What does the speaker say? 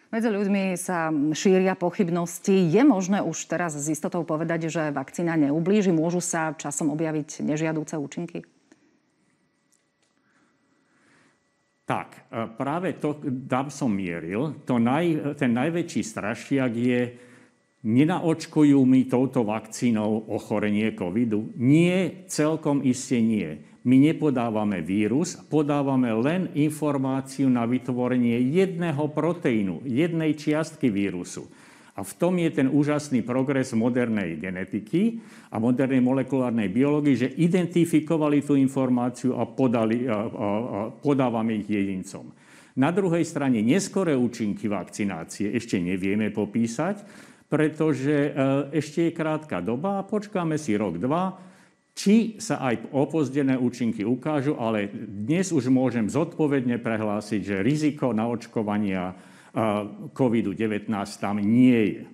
Medzi ľuďmi sa šíria pochybnosti. Je možné už teraz s istotou povedať, že vakcína neublíži? Môžu sa časom objaviť nežiaduce účinky? Tak, práve to, tam som mieril. Ten najväčší strašiak je, nenaočkujú mi touto vakcínou ochorenie covidu? Nie, celkom iste nie. My nepodávame vírus, podávame len informáciu na vytvorenie jedného proteínu, jednej čiastky vírusu. A v tom je ten úžasný progres modernej genetiky a modernej molekulárnej biológie, že identifikovali tú informáciu a podávame ich jedincom. Na druhej strane neskoré účinky vakcinácie ešte nevieme popísať, pretože ešte je krátka doba a počkáme si rok, dva, či sa aj opozdené účinky ukážu, ale dnes už môžem zodpovedne prehlásiť, že riziko naočkovania COVID-19 tam nie je.